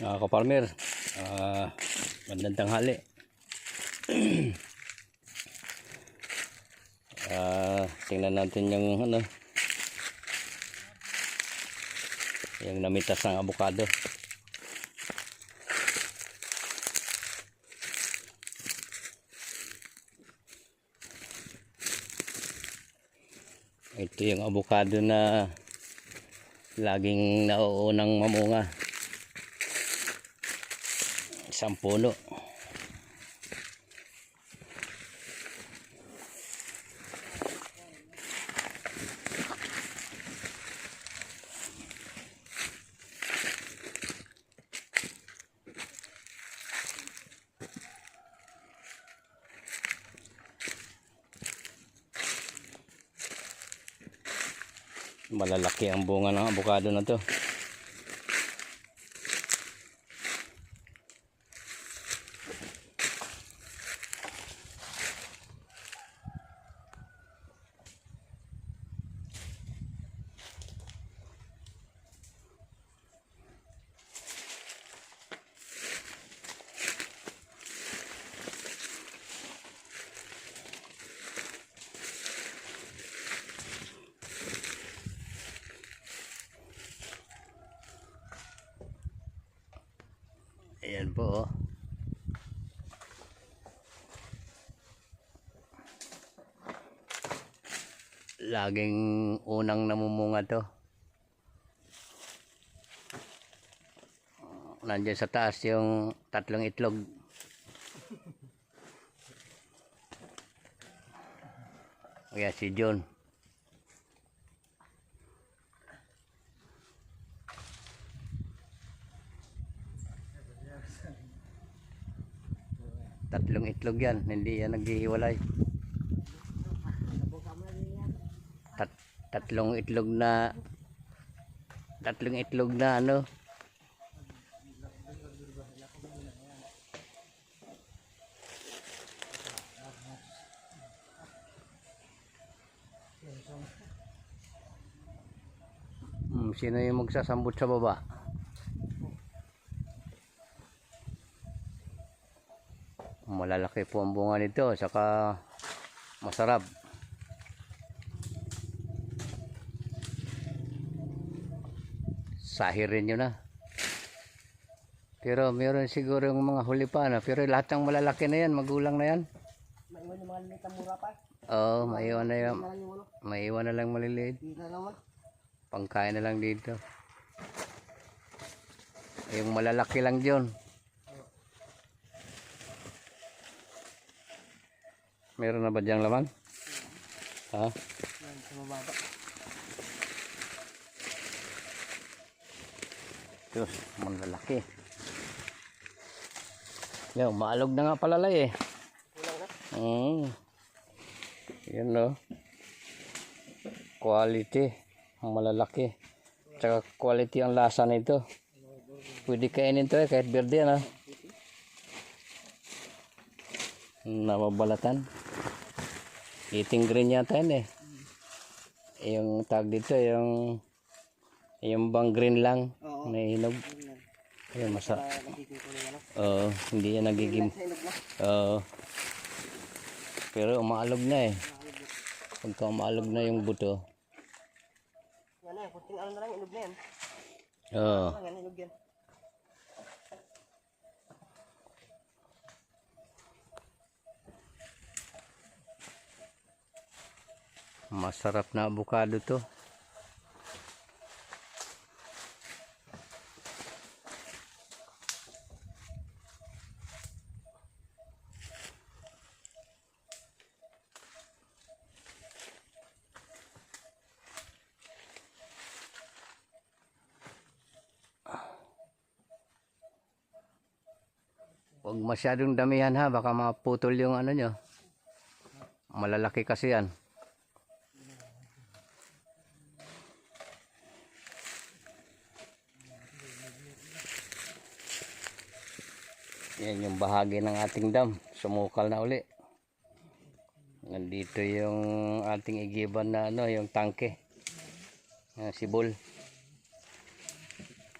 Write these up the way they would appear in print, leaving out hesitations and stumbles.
Mga ka-farmer, magandang tanghali. Tingnan natin yung yung namitas ng avocado. Ito yung avocado na laging nauunang mamunga. Isang puno. Malalaki ang bunga ng avocado na to. Ayan po, oh. Laging unang namumunga to. Nandiyan sa taas yung tatlong itlog. Kaya si John. Tatlong itlog yan, hindi yan naghihiwalay. Tatlong itlog na ano. Sino yung magsasambot sa baba? Malalaki po ang bunga nito, saka masarap. Sahirin nyo na. Pero meron siguro yung mga huli pa na. Pero lahat ng malalaki na yan, magulang na yan. Maiwan yung mga lilit ang mura pa. Oo, maiwan na yan. Maiwan na lang maliliit. Pangkain na lang dito. Yung malalaki lang dyan. Meron na ba diyang laman? Ha? Sa mababa. Diyos, malalaki. Yan, maalog na nga palalay eh. Kulang na? Yan no. Quality. Malalaki. Tsaka quality ang lasa nito. Pwede kainin to eh, kahit berde na. Nababalatan. Eating green yata yun eh. Yung tag dito, yung bang green lang. Na hinog. Ayun, masarap. Oo, hindi yan nagiging. Oo. Pero umaalog na eh. Pagka umaalog na yung buto. Yan na, kunting ano na lang, inog na yan. Oo. Yan, inog yan. Masarap na avocado to. Huwag masyadong damihan ha, baka maputol yung ano nyo. Malalaki kasi yan. Yan yung bahagi ng ating dam. Sumukal na uli. Nandito yung ating igiban na ano, yung tangke. Sibol.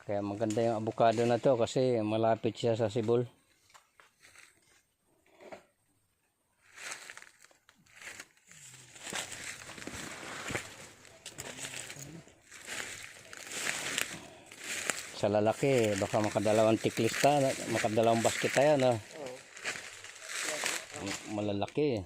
Kaya maganda yung avocado na to kasi malapit siya sa Sibol. Sa lalaki, baka makadalawang tiklis ta, makadalawang basket tayo, no? Oo. Malalaki.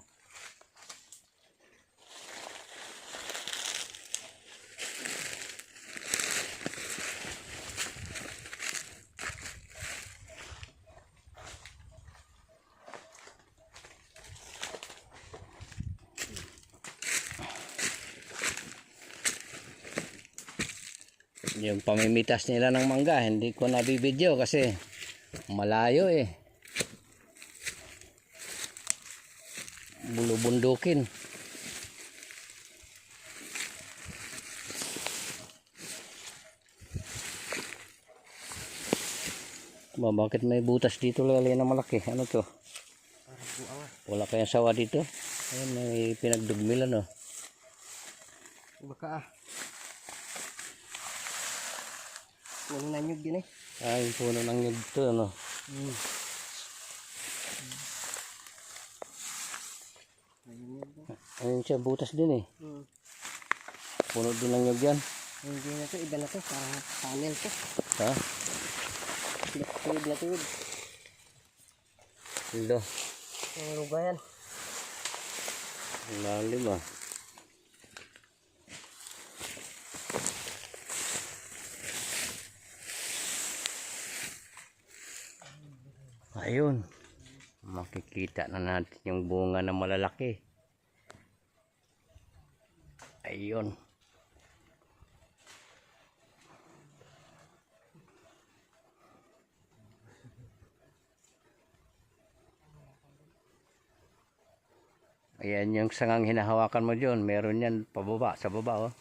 Yung pamimitas nila ng mangga, hindi ko nabibidyo kasi malayo eh. Bulubundukin. Bakit may butas dito lali na malaki? Ano to? Parang buang ah. Wala kayang sawa dito? Ayun, may pinagdugmilan oh. Baka ah. Puno na nyug din eh. Ay, puno ng nyug to, ano? Ayun siya, butas din eh. Puno din ng nyug yan. Hindi na to, iba na to. Parang panel to. Ha? Tuwid na tuwid. Ilo. Ang luga yan. Lalim ah. Ayun. Makikita na natin yung bunga na malalaki. Ayun. Ayan yung sangang hinahawakan mo dyan. Meron yan pababa, sa baba oh.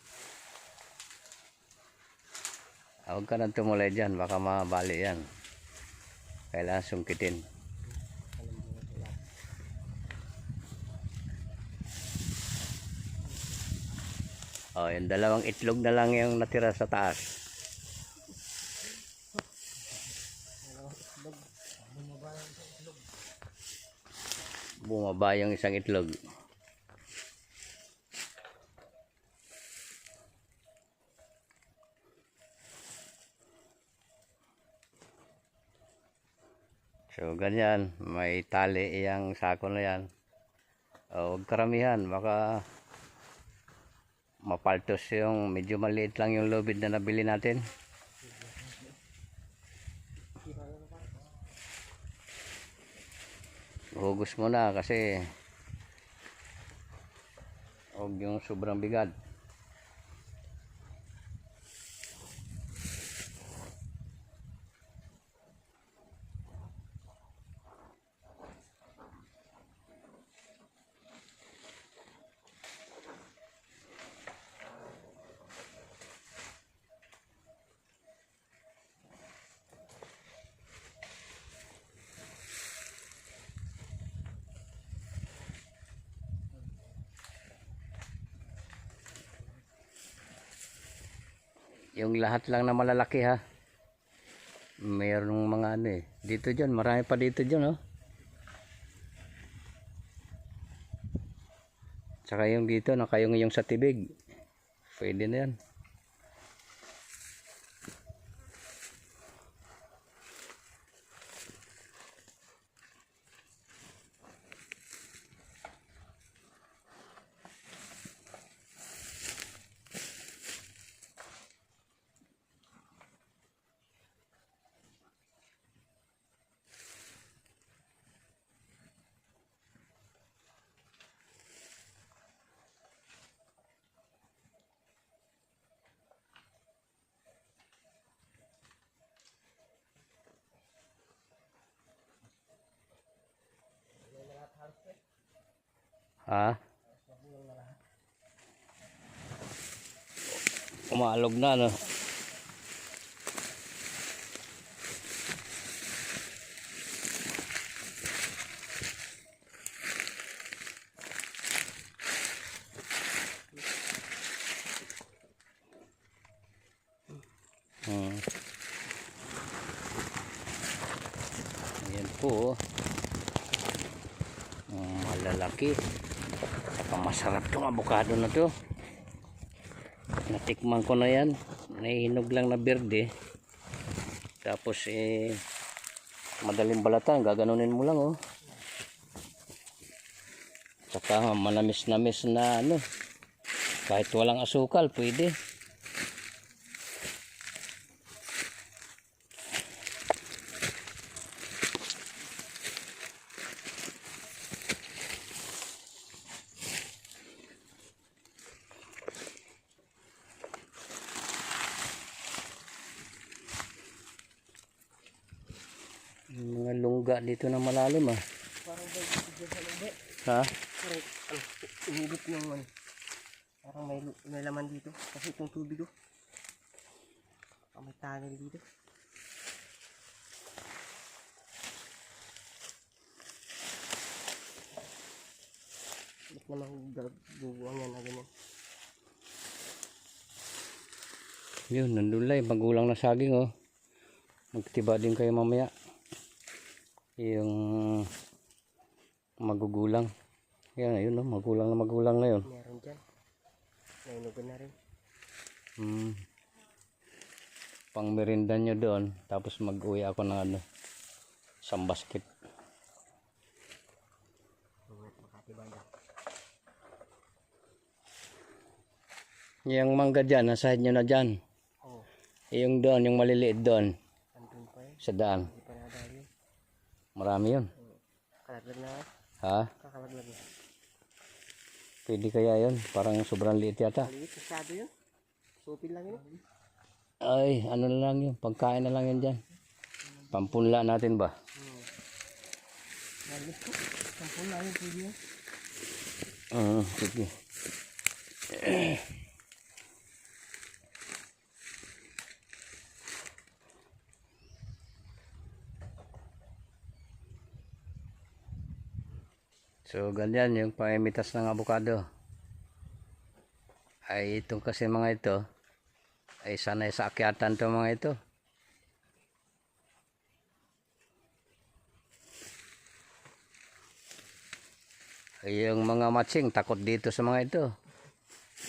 Huwag ka nang tumulay dyan. Baka mabali yan. Kailangan sungkitin. Oh, yung dalawang itlog na lang yung natira sa taas. Bumaba yung isang itlog. So ganyan, may tali iyang sako na yan. Huwag karamihan, baka mapaltos yung medyo maliit lang yung lubid na nabili natin. Hugos mo na kasi huwag yung sobrang bigat. Yung lahat lang na malalaki ha. Mayroong mga ano eh. Dito dyan, marami pa dito dyan oh. Tsaka yung dito, nakayong yung sa tibig. Pwede na yan. Ha? Umaalog na no. po. Oh. Malalaki. Saka masarap tong avocado na to. Natikman ko na yan. Nahihinog lang na berde. Tapos madaling balatan. Gaganunin mo lang oh. Saka manamis-namis na ano. Kahit walang asukal pwede. Mga lungga dito na malalim ah. Parang may dito sa lube. Ha? Parang umibot yung ano. Parang may laman dito. Kasi itong tubig oh. May tunnel dito. Ba't naman bubuang yan na ganyan? Yun, nandulay. Magulang na saging oh. Magtiba din kayo mamaya. Yung magugulang. Yan, ayun oh. Magulang na yun. Meron dyan. Nainugan na rin. Pang merinda nyo doon. Tapos mag-uwi ako ng ano. Isang basket. Yung mangga dyan, nasa nyo na dyan. Oo. Yung doon, yung maliliit doon. Andun pa yun. Sa daan. Hindi pa nadali yun. Marami yun. Kakalaglag na. Ha? Kakalaglag na. Pwede kaya yun? Parang sobrang liit yata. Maliit, masyado yun. Supil lang yun. Ay, ano na lang yun. Pagkain na lang yun dyan. Pampunla natin ba? Maliit ko. Sampun lang yun, pwede yun. Sige. So, ganyan yung pangimitas ng avocado. Ay, itong kasi mga ito, ay sanay sa akyatan to mga ito. Ay, yung mga matching, takot dito sa mga ito.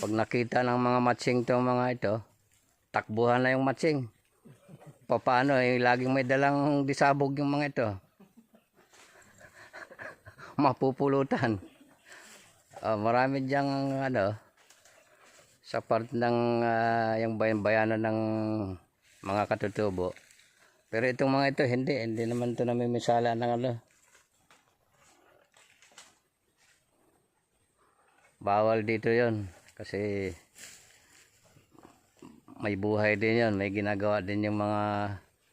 Pag nakita ng mga matching to mga ito, takbuhan na yung matching. Paano, laging may dalang disabog yung mga ito. Mapupulutan. Marami diyang ano sa part ng yung bayan-bayanan ng mga katutubo. Pero itong mga ito hindi naman ito namimisala ng ano. Bawal dito 'yon kasi may buhay din 'yon, may ginagawa din yung mga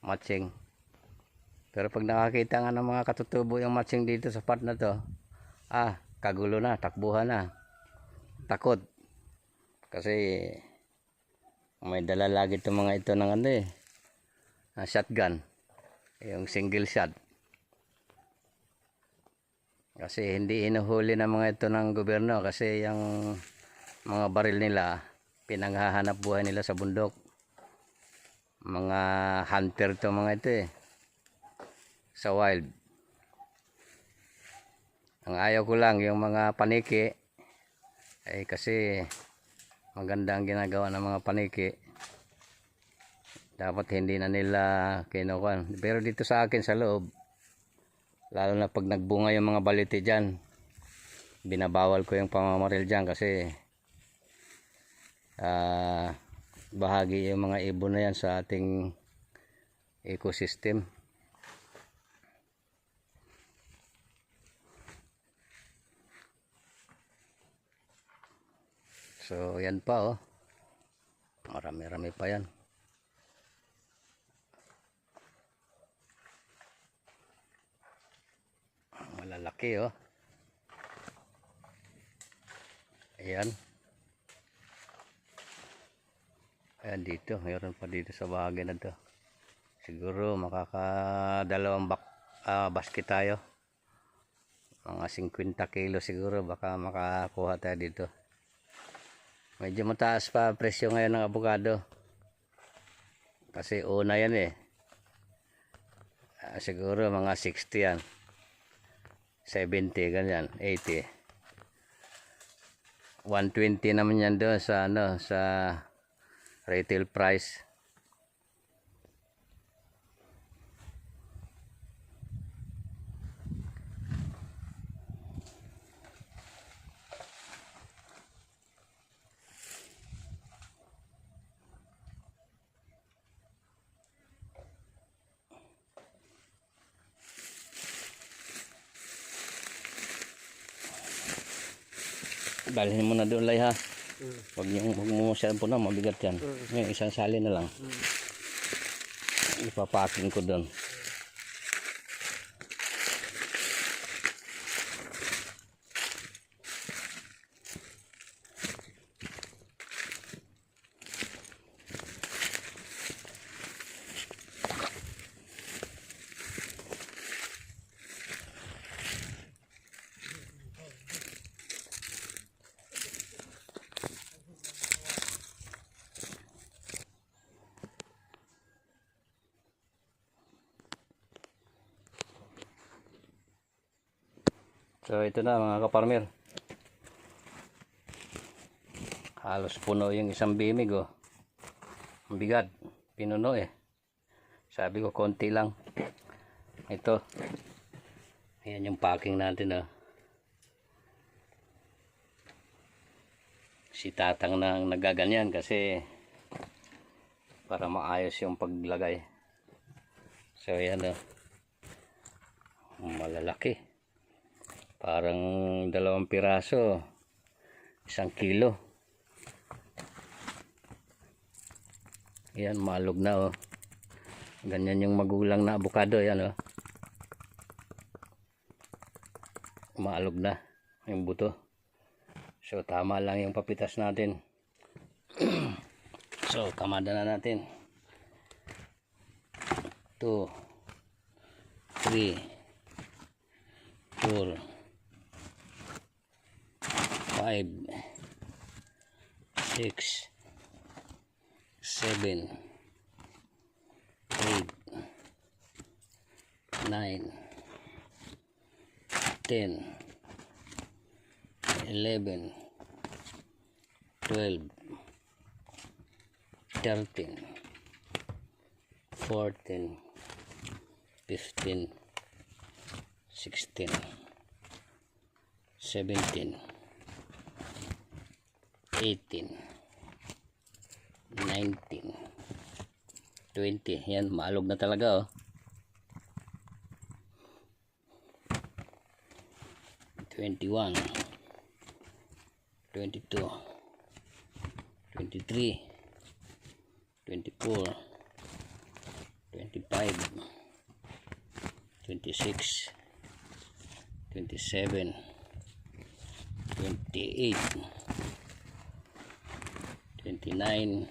matching. Pero pag nakakita nga ng mga katutubo yung matching dito sa part na to, kagulo na, takbuhan na. Takot. Kasi may dala lagi itong mga ito ng ano shotgun. Yung single shot. Kasi hindi inuhuli ng mga ito ng gobyerno kasi yung mga baril nila, pinanghahanap buhay nila sa bundok. Mga hunter to mga ito sa wild. Ang ayaw ko lang yung mga paniki kasi maganda ang ginagawa ng mga paniki. Dapat hindi na nila kinukuha. Pero dito sa akin sa loob, lalo na pag nagbunga yung mga baliti dyan, binabawal ko yung pamamaril dyan kasi bahagi yung mga ibon na yan sa ating ecosystem. So yan pa marami-rami pa yan. Malalaki ayan dito, mayroon pa dito sa bahagi na to. Siguro makakadalawang basket tayo, mga 50 kilo siguro baka makakuha tayo dito. Medyo mataas pa presyo ngayon ng avocado kasi una yan Siguro mga 60 yan. 70, ganyan, 80. 120 naman yan doon sa ano, sa retail price. Dalhin mo na doon, Lay, ha. Huwag mo masyadong po na, mabigat yan. Ngayon, isang sali na lang. Ipapaking ko doon. So ito na mga kaparmer. Halos puno yung isang bimig, oh. Ang bigat. Pinuno eh. Sabi ko konti lang. Ito. Ayan yung packing natin, oh. Si Tatang na nagaganyan kasi para maayos yung paglagay. So ayan, oh. Malalaki. Parang 2 piraso, 1 kilo. Yan, malog na, oh. Ganyan yung magulang na avocado, yan, oh. Malog na yung buto. So tama lang yung papitas natin. So kamada na natin. 2 3 4 5 6 7 8 9 10 11 12 13 14 15 16 17 18 19 20. Yan, maalog na talaga, oh. 21 22 23 24 25 26 27 28 29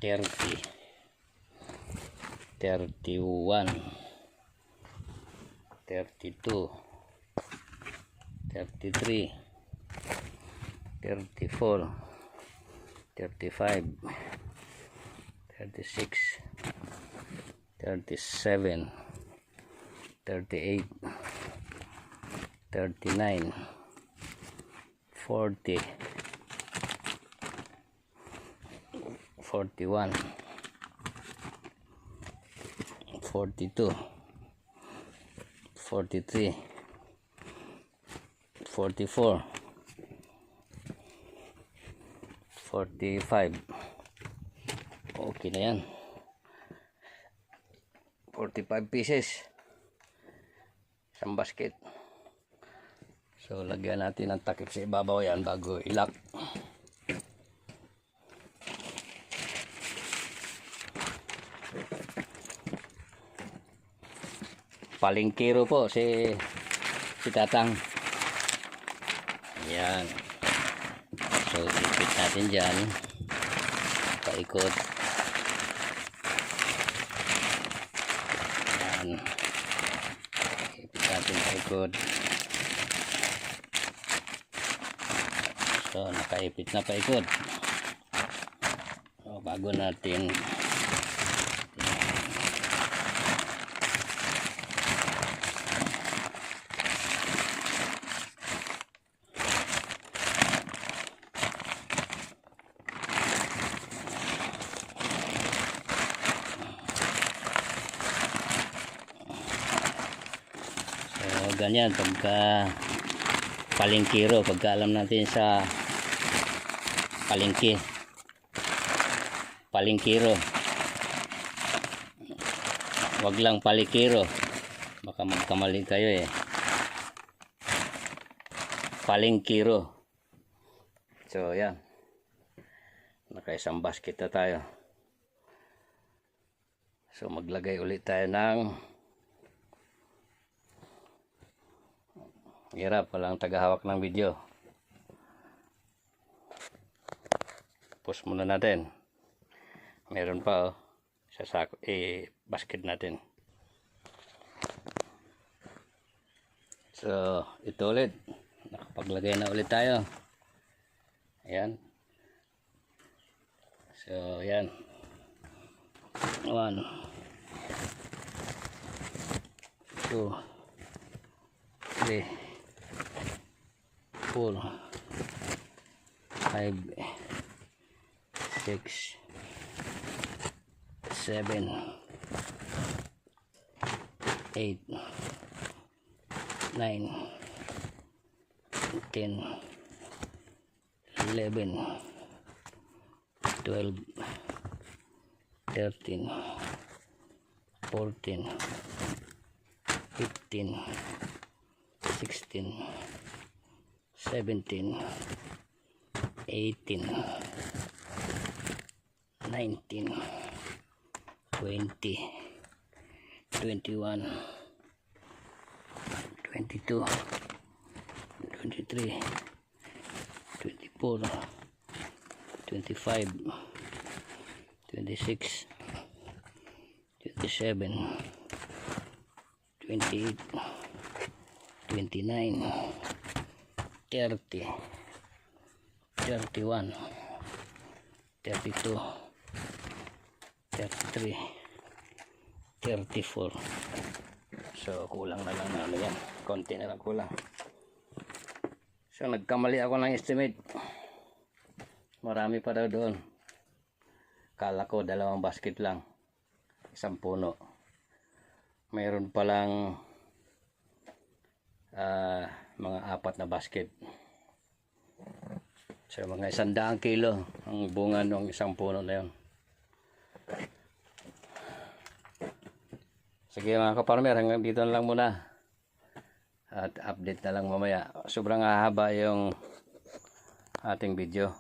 30 31 32 33 34 35 36 37 38 39 40 41 42 43 44 45. Okay na yan. 45 pieces, isang basket. So lagyan natin ng takip sa ibabaw yan bago ilak. Palengkero po si Tatang. Ayan. So ipit natin dyan, paikot. Ayan. Ipit natin paikot. So nakaipit na paikot. So bago natin ganyan pagka palengkero, pagka alam natin sa palengkero, wag lang palikiro, baka magkamali kayo eh. Palengkero. So yan, nakaisang basket na tayo. So maglagay ulit tayo ng, hirap, walang tagahawak ng video. Post muna natin. Meron pa oh, sa sako, basket natin. So ito ulit, nakapaglagay na ulit tayo. Ayan. So ayan, 1 2 3 4 5 6 7 8 9 10 11 12 13 14 15 16 17 18 19 20 21 22 23 24 25 26 27 28 29 30 31 32 33 34. So kulang na lang na ano yan, konti na lang kulang. So nagkamali ako ng estimate, marami pa daw doon. Kala ko 2 basket lang, 1 puno. Mayroon palang mga 4 na basket. So mga 100 kilo ang bunga ng 1 puno na yun. Sige mga kaparmer, hanggang dito na lang muna. At update na lang mamaya. Sobrang hahaba yung ating video.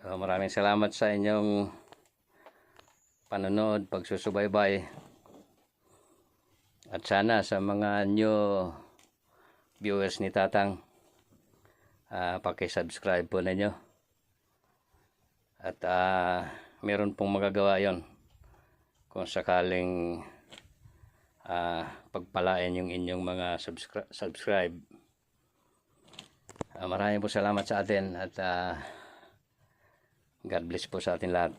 So, maraming salamat sa inyong panonood, pagsusubaybay. At sana sa mga new viewers ni Tatang, paki-subscribe po ninyo. At meron pong magagawa yon kung sakaling pagpalain yung inyong mga subscribe. Maraming po salamat sa atin at God bless po sa atin lahat.